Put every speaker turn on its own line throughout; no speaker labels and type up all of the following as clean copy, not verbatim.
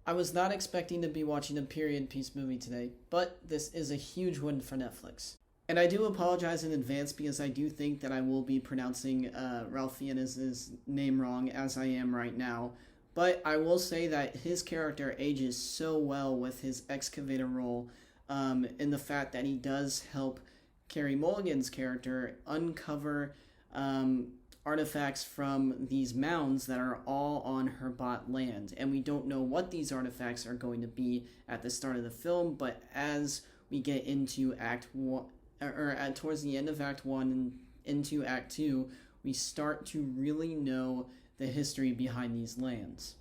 I was not expecting to be watching a period piece movie today, but this is a huge win for Netflix. And I do apologize in advance because I do think that I will be pronouncing Ralph Fiennes' name wrong as I am right now. But I will say that his character ages so well with his excavator role, in the fact that he does help Carey Mulligan's character uncover artifacts from these mounds that are all on Herbot land. And we don't know what these artifacts are going to be at the start of the film, but as we get into Act 1, or towards the end of Act 1 and into Act 2, we start to really know the history behind these lands.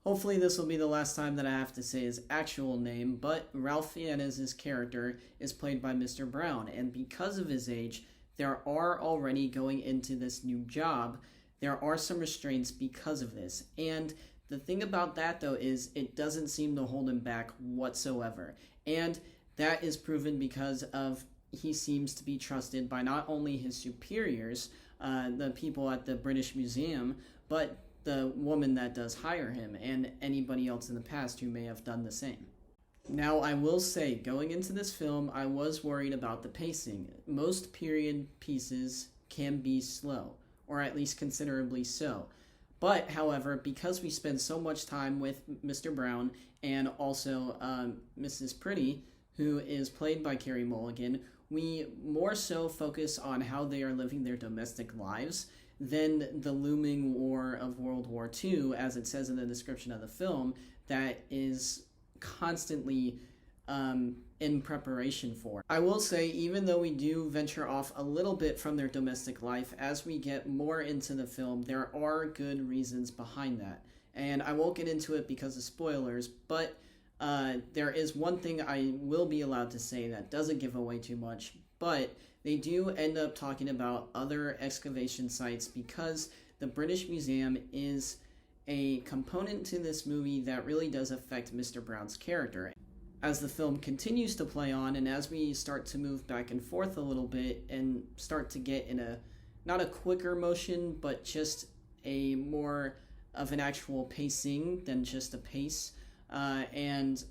Hopefully, this will be the last time that I have to say his actual name, but Ralph Fiennes' character is played by Mr. Brown, and because of his age, there are already going into this new job, there are some restraints because of this. And the thing about that, though, is it doesn't seem to hold him back whatsoever. And that is proven because of he seems to be trusted by not only his superiors, the people at the British Museum, but the woman that does hire him and anybody else in the past who may have done the same. Now, I will say, going into this film, I was worried about the pacing. Most period pieces can be slow, or at least considerably so. But, however, because we spend so much time with Mr. Brown and also Mrs. Pretty, who is played by Carey Mulligan, we more so focus on how they are living their domestic lives than the looming war of World War II, as it says in the description of the film, that is constantly in preparation for. I will say, even though we do venture off a little bit from their domestic life, as we get more into the film, there are good reasons behind that. And I won't get into it because of spoilers, but there is one thing I will be allowed to say that doesn't give away too much, but they do end up talking about other excavation sites because the British Museum is a component to this movie that really does affect Mr. Brown's character. As the film continues to play on and as we start to move back and forth a little bit and start to get in a, not a quicker motion, but just a more of an actual pacing than just a pace, and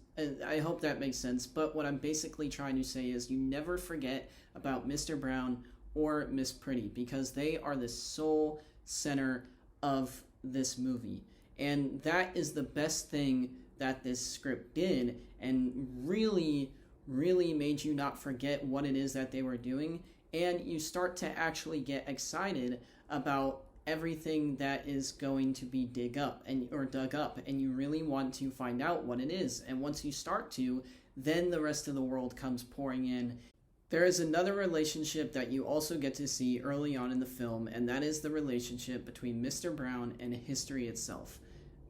I hope that makes sense, but what I'm basically trying to say is you never forget about Mr. Brown or Miss Pretty because they are the sole center of this movie. And that is the best thing that this script did and really, really made you not forget what it is that they were doing. And you start to actually get excited about everything that is going to be dug up, and you really want to find out what it is. And once you start to, then the rest of the world comes pouring in. There is another relationship that you also get to see early on in the film, and that is the relationship between Mr. Brown and history itself,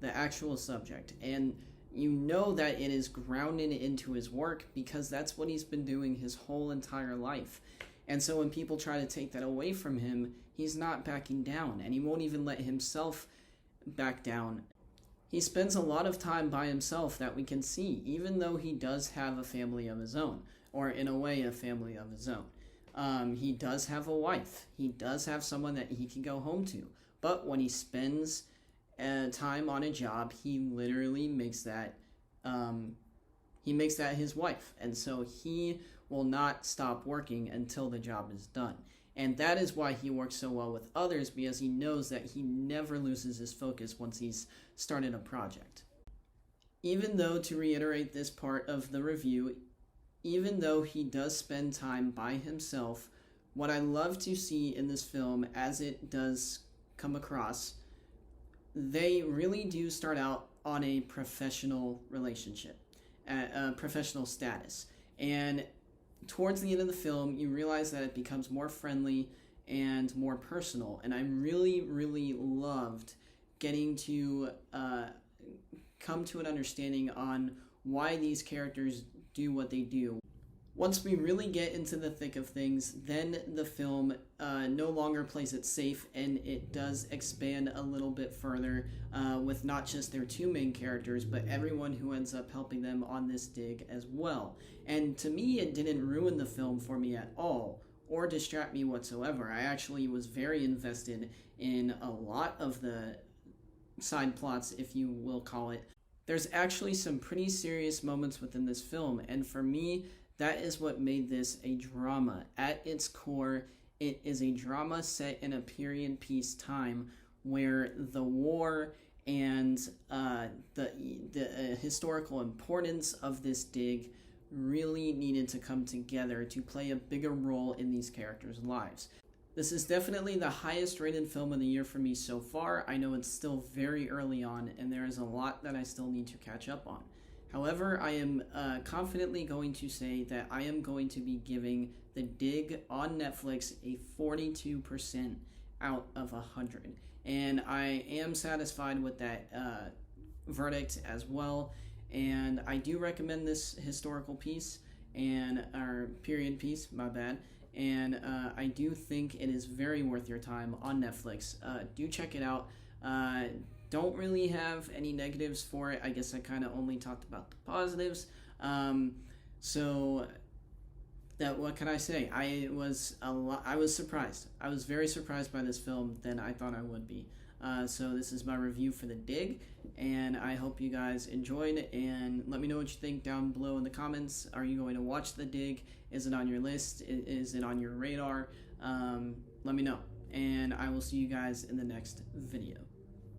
the actual subject. And you know that it is grounded into his work because that's what he's been doing his whole entire life. And so when people try to take that away from him, he's not backing down, and he won't even let himself back down. He spends a lot of time by himself that we can see, even though he does have a family of his own, or in a way, a family of his own. He does have a wife. He does have someone that he can go home to. But when he spends time on a job, he literally makes that his wife, and so he will not stop working until the job is done. And that is why he works so well with others, because he knows that he never loses his focus once he's started a project. Even though, to reiterate this part of the review, even though he does spend time by himself, what I love to see in this film, as it does come across, they really do start out on a professional relationship, a professional status. And towards the end of the film, you realize that it becomes more friendly and more personal. And I really, really loved getting to come to an understanding on why these characters do what they do. Once we really get into the thick of things, then the film no longer plays it safe, and it does expand a little bit further with not just their two main characters, but everyone who ends up helping them on this dig as well. And to me, it didn't ruin the film for me at all, or distract me whatsoever. I actually was very invested in a lot of the side plots, if you will call it. there's actually some pretty serious moments within this film, and for me, that is what made this a drama. At its core, it is a drama set in a period piece time where the war and the historical importance of this dig really needed to come together to play a bigger role in these characters' lives. This is definitely the highest rated film of the year for me so far. I know it's still very early on, and there is a lot that I still need to catch up on. However, I am confidently going to say that I am going to be giving The Dig on Netflix a 42% out of 100. And I am satisfied with that verdict as well. And I do recommend this historical piece, or period piece, my bad. And I do think it is very worth your time on Netflix. Do check it out. Don't really have any negatives for it. I guess I kind of only talked about the positives. So that, what can I say? I was surprised. I was very surprised by this film than I thought I would be. So this is my review for The Dig, and I hope you guys enjoyed, and let me know what you think down below in the comments. Are you going to watch The Dig? Is it on your list? Is it on your radar? Let me know, and I will see you guys in the next video.